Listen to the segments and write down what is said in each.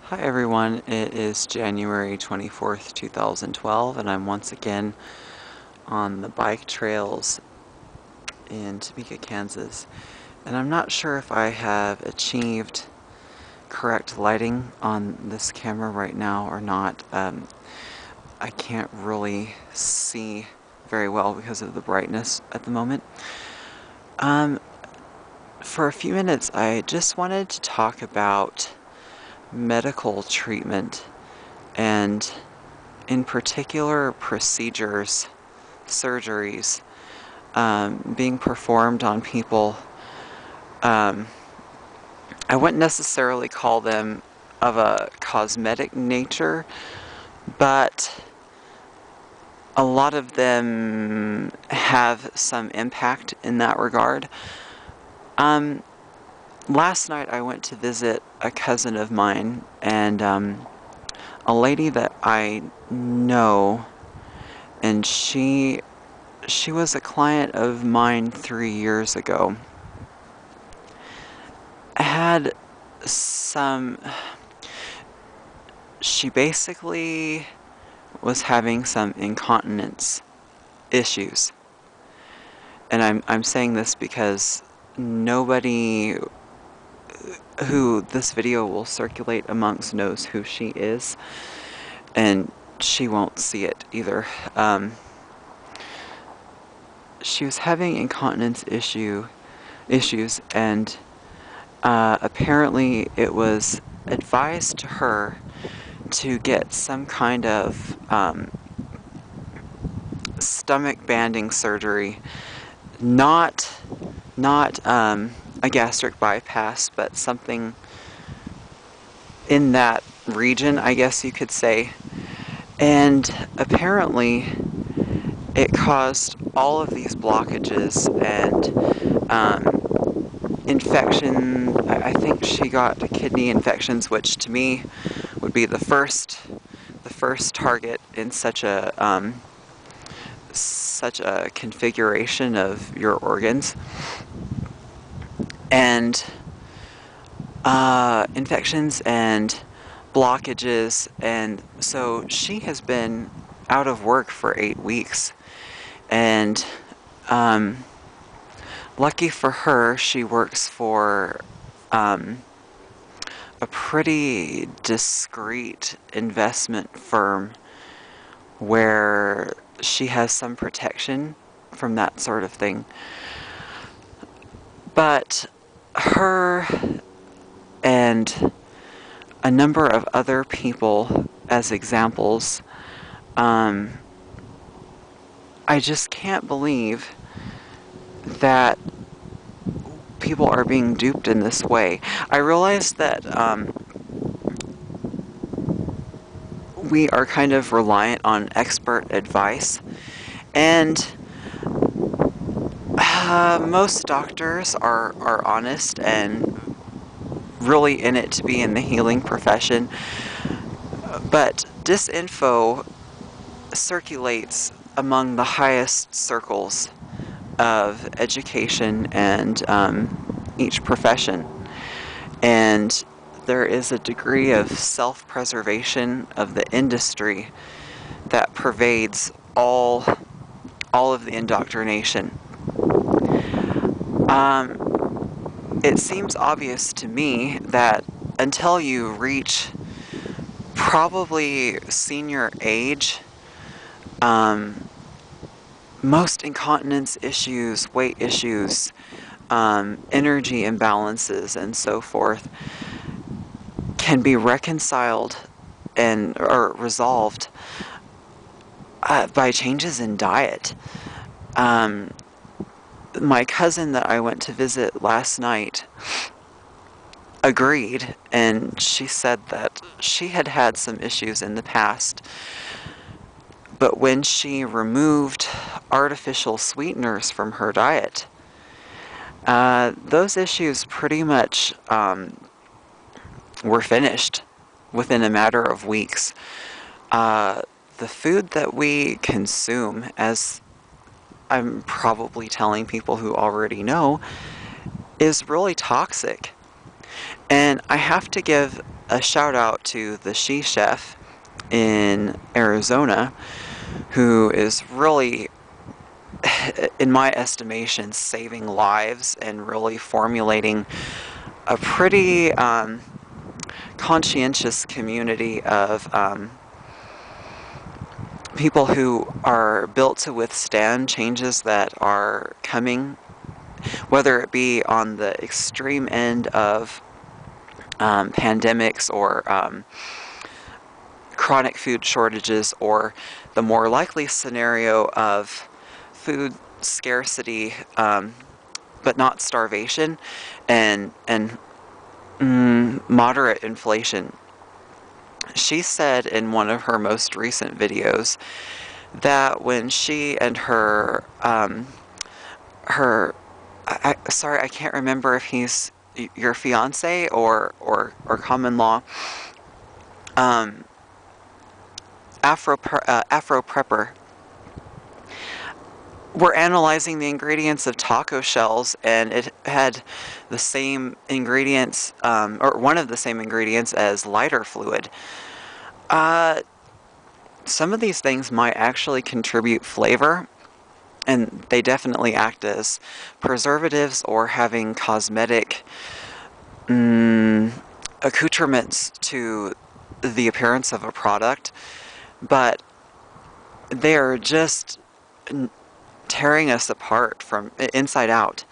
Hi everyone, it is January 24th, 2012, and I'm once again on the bike trails in Topeka, Kansas. And I'm not sure if I have achieved correct lighting on this camera right now or not. I can't really see very well because of the brightness at the moment. For a few minutes, I just wanted to talk about medical treatment and in particular procedures, surgeries, being performed on people. I wouldn't necessarily call them of a cosmetic nature, but a lot of them have some impact in that regard. Last night I went to visit a cousin of mine, and a lady that I know, and she was a client of mine 3 years ago. Had she basically was having some incontinence issues. And I'm saying this because nobody who this video will circulate amongst knows who she is, and she won't see it either. She was having incontinence issues, and apparently it was advised to her to get some kind of stomach banding surgery, not a gastric bypass, but something in that region, I guess you could say. And apparently it caused all of these blockages and infection. I think she got kidney infections, which to me would be the first target in such a configuration of your organs. And infections and blockages, and so she has been out of work for 8 weeks. And lucky for her, she works for a pretty discreet investment firm where she has some protection from that sort of thing. But her and a number of other people as examples, I just can't believe that people are being duped in this way. I realize that we are kind of reliant on expert advice, and most doctors are honest and really in it to be in the healing profession, but disinfo circulates among the highest circles of education and each profession, and there is a degree of self-preservation of the industry that pervades all of the indoctrination. It seems obvious to me that until you reach probably senior age, most incontinence issues, weight issues, energy imbalances, and so forth can be reconciled or resolved by changes in diet. My cousin that I went to visit last night agreed, and she said that she had had some issues in the past, but when she removed artificial sweeteners from her diet, those issues pretty much were finished within a matter of weeks. The food that we consume, as I'm probably telling people who already know, is really toxic. And I have to give a shout out to TheSheChef in Arizona, who is really, in my estimation, saving lives and really formulating a pretty conscientious community of people who are built to withstand changes that are coming, whether it be on the extreme end of pandemics or chronic food shortages, or the more likely scenario of food scarcity, but not starvation, and moderate inflation. She said in one of her most recent videos that when she and her sorry, I can't remember if he's your fiance or common law, Afroprepper, we're analyzing the ingredients of taco shells, and it had the same ingredients, or one of the same ingredients as lighter fluid. Some of these things might actually contribute flavor, and they definitely act as preservatives or having cosmetic accoutrements to the appearance of a product, but they are just tearing us apart from inside out.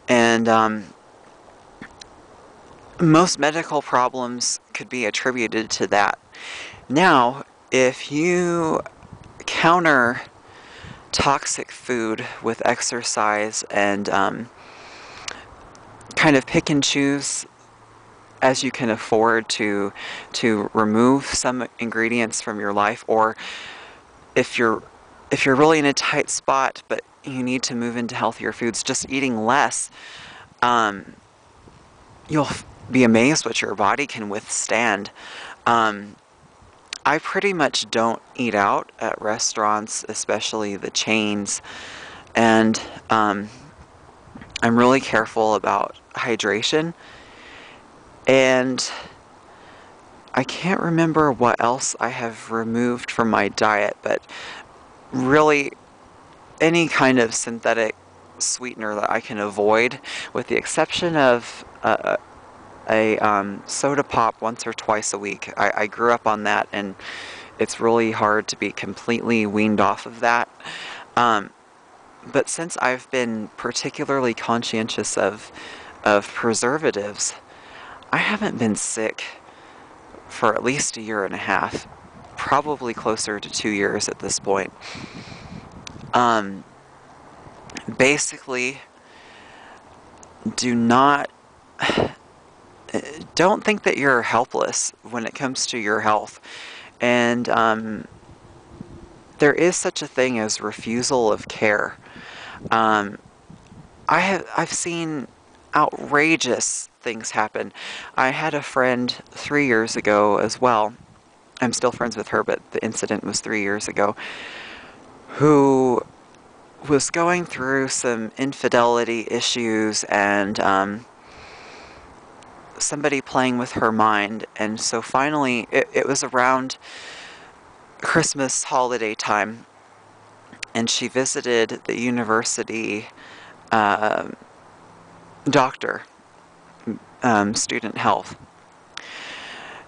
And most medical problems could be attributed to that. Now, if you counter toxic food with exercise and kind of pick and choose as you can afford to remove some ingredients from your life, or if you're really in a tight spot but you need to move into healthier foods, just eating less, you'll be amazed what your body can withstand. I pretty much don't eat out at restaurants, especially the chains, and I'm really careful about hydration. And I can't remember what else I have removed from my diet, but really any kind of synthetic sweetener that I can avoid, with the exception of a soda pop once or twice a week. I grew up on that, and it's really hard to be completely weaned off of that. But since I've been particularly conscientious of preservatives, I haven't been sick for at least a year and a half, probably closer to 2 years at this point. Basically, don't think that you're helpless when it comes to your health. And there is such a thing as refusal of care. I've seen outrageous things happen. I had a friend 3 years ago as well. I'm still friends with her, but the incident was 3 years ago, who was going through some infidelity issues and somebody playing with her mind. And so finally, it was around Christmas holiday time, and she visited the university doctor, student health,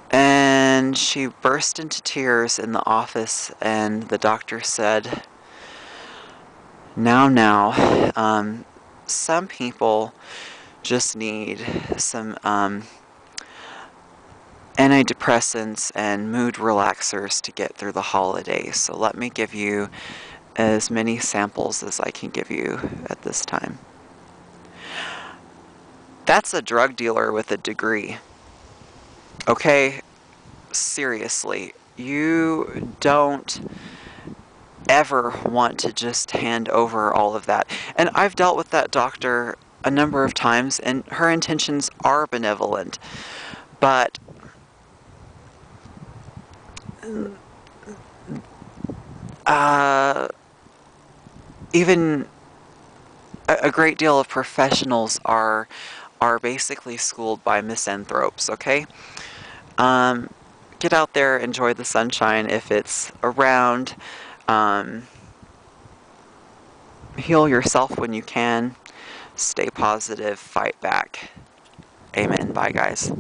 and she burst into tears in the office, and the doctor said, now, some people just need some antidepressants and mood relaxers to get through the holidays, so let me give you as many samples as I can give you at this time. That's a drug dealer with a degree. Okay? Seriously. You don't ever want to just hand over all of that. And I've dealt with that doctor a number of times, and her intentions are benevolent. But even a great deal of professionals are basically schooled by misanthropes, okay? Get out there, enjoy the sunshine if it's around. Um, heal yourself when you can. Stay positive, fight back. Amen. Bye, guys.